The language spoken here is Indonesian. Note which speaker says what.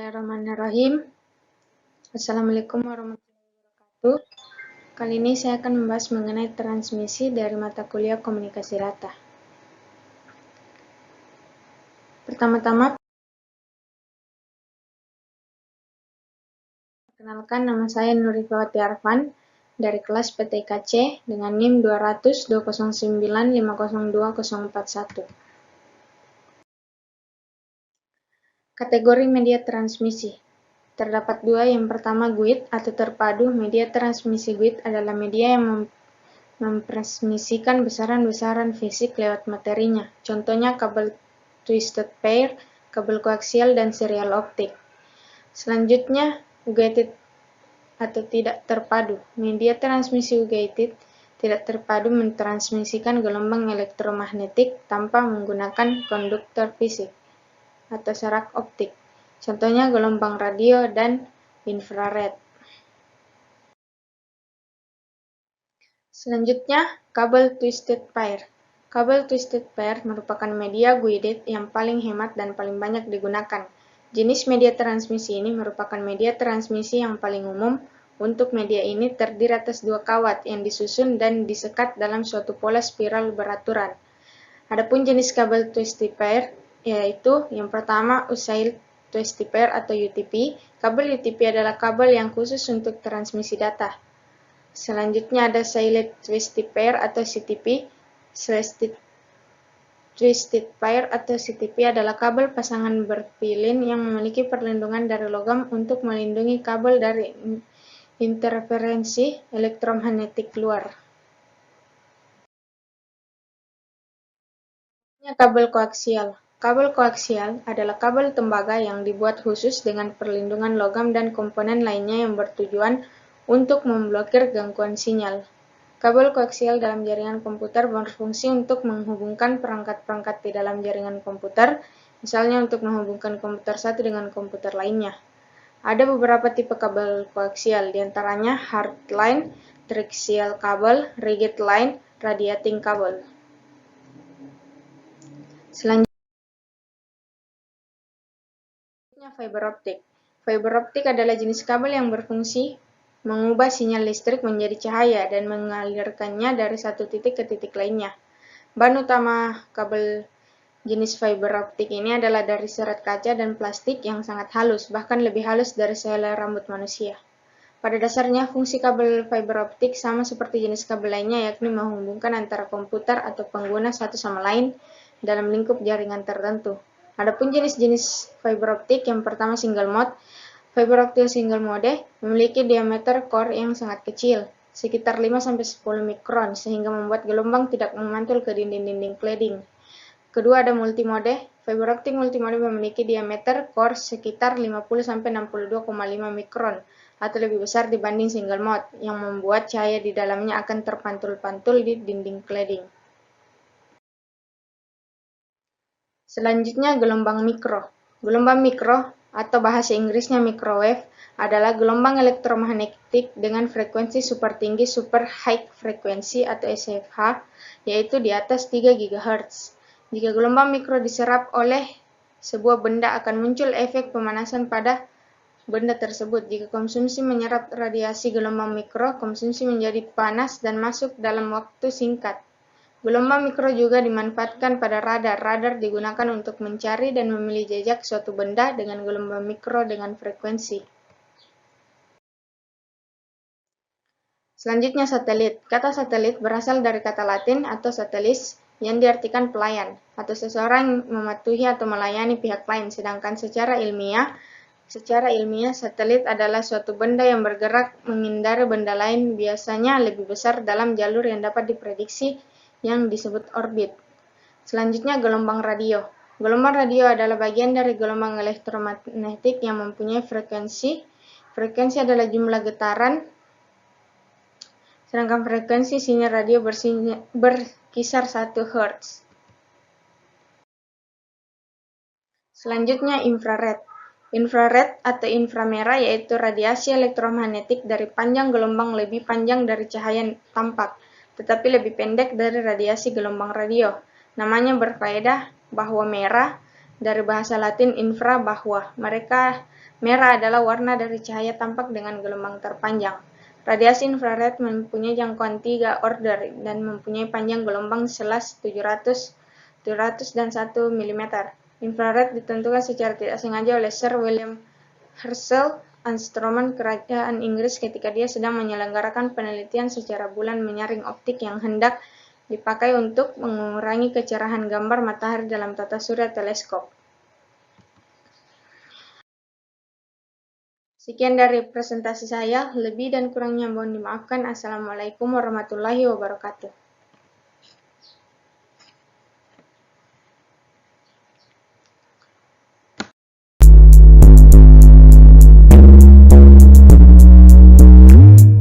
Speaker 1: Bismillahirrahmanirrahim. Assalamualaikum warahmatullahi wabarakatuh. Kali ini saya akan membahas mengenai transmisi dari mata kuliah komunikasi data. Pertama-tama, perkenalkan, nama saya Nurifawati Arfan dari kelas PTKC dengan NIM 20020950241. Kategori media transmisi. Terdapat dua, yang pertama GUID atau terpadu. Media transmisi GUID adalah media yang memtransmisikan besaran-besaran fisik lewat materinya. Contohnya kabel twisted pair, kabel koaksial, dan serial optik. Selanjutnya, ungated atau tidak terpadu. Media transmisi ungated tidak terpadu mentransmisikan gelombang elektromagnetik tanpa menggunakan konduktor fisik atau serak optik. Contohnya gelombang radio dan infrared. Selanjutnya, kabel twisted pair. Kabel twisted pair merupakan media guided yang paling hemat dan paling banyak digunakan. Jenis media transmisi ini merupakan media transmisi yang paling umum. Untuk media ini terdiri atas dua kawat yang disusun dan disekat dalam suatu pola spiral beraturan. Adapun jenis kabel twisted pair yaitu yang pertama Used twisted pair atau UTP. Kabel UTP adalah kabel yang khusus untuk transmisi data. Selanjutnya ada Silent Twisted Pair atau CTP. Twisted Pair atau CTP adalah kabel pasangan berpilin yang memiliki perlindungan dari logam untuk melindungi kabel dari interferensi elektromagnetik luar. Kabel koaksial. Kabel koaksial adalah kabel tembaga yang dibuat khusus dengan perlindungan logam dan komponen lainnya yang bertujuan untuk memblokir gangguan sinyal. Kabel koaksial dalam jaringan komputer berfungsi untuk menghubungkan perangkat-perangkat di dalam jaringan komputer, misalnya untuk menghubungkan komputer satu dengan komputer lainnya. Ada beberapa tipe kabel koaksial, diantaranya hard line, triaxial kabel, rigid line, radiating kabel. Selanjutnya, fiber optik. Fiber optik adalah jenis kabel yang berfungsi mengubah sinyal listrik menjadi cahaya dan mengalirkannya dari satu titik ke titik lainnya. Bahan utama kabel jenis fiber optik ini adalah dari serat kaca dan plastik yang sangat halus, bahkan lebih halus dari sehelai rambut manusia. Pada dasarnya, fungsi kabel fiber optik sama seperti jenis kabel lainnya, yakni menghubungkan antara komputer atau pengguna satu sama lain dalam lingkup jaringan tertentu. Adapun jenis-jenis fiber optik, yang pertama single mode. Fiber optik single mode memiliki diameter core yang sangat kecil, sekitar 5-10 mikron, sehingga membuat gelombang tidak memantul ke dinding-dinding cladding. Kedua, ada multimode. Fiber optik multimode memiliki diameter core sekitar 50-62,5 mikron, atau lebih besar dibanding single mode, yang membuat cahaya di dalamnya akan terpantul-pantul di dinding cladding. Selanjutnya, gelombang mikro. Gelombang mikro, atau bahasa Inggrisnya microwave, adalah gelombang elektromagnetik dengan frekuensi super tinggi, super high frequency atau SHF, yaitu di atas 3 GHz. Jika gelombang mikro diserap oleh sebuah benda, akan muncul efek pemanasan pada benda tersebut. Jika konsumsi menyerap radiasi gelombang mikro, konsumsi menjadi panas dan masuk dalam waktu singkat. Gelombang mikro juga dimanfaatkan pada radar. Radar digunakan untuk mencari dan memilih jejak suatu benda dengan gelombang mikro dengan frekuensi. Selanjutnya, satelit. Kata satelit berasal dari kata Latin atau satellis, yang diartikan pelayan, atau seseorang yang mematuhi atau melayani pihak lain. Sedangkan secara ilmiah, satelit adalah suatu benda yang bergerak menghindari benda lain, biasanya lebih besar dalam jalur yang dapat diprediksi, yang disebut orbit. Selanjutnya, gelombang radio. Gelombang radio adalah bagian dari gelombang elektromagnetik yang mempunyai frekuensi. Frekuensi adalah jumlah getaran, sedangkan frekuensi sinyal radio berkisar 1 Hz. Selanjutnya, infrared. Infrared atau inframerah yaitu radiasi elektromagnetik dari panjang gelombang lebih panjang dari cahaya tampak, tetapi lebih pendek dari radiasi gelombang radio. Namanya berfaedah bahwa merah, dari bahasa Latin infra, bahwa. Merah adalah warna dari cahaya tampak dengan gelombang terpanjang. Radiasi infrared mempunyai jangkauan 3 order dan mempunyai panjang gelombang selas 700 dan 1 mm. Infrared ditentukan secara tidak sengaja oleh Sir William Herschel Astronom Kerajaan Inggris ketika dia sedang menyelenggarakan penelitian secara bulan menyaring optik yang hendak dipakai untuk mengurangi kecerahan gambar matahari dalam tata surya teleskop. Sekian dari presentasi saya, lebih dan kurangnya mohon dimaafkan. Assalamualaikum warahmatullahi wabarakatuh.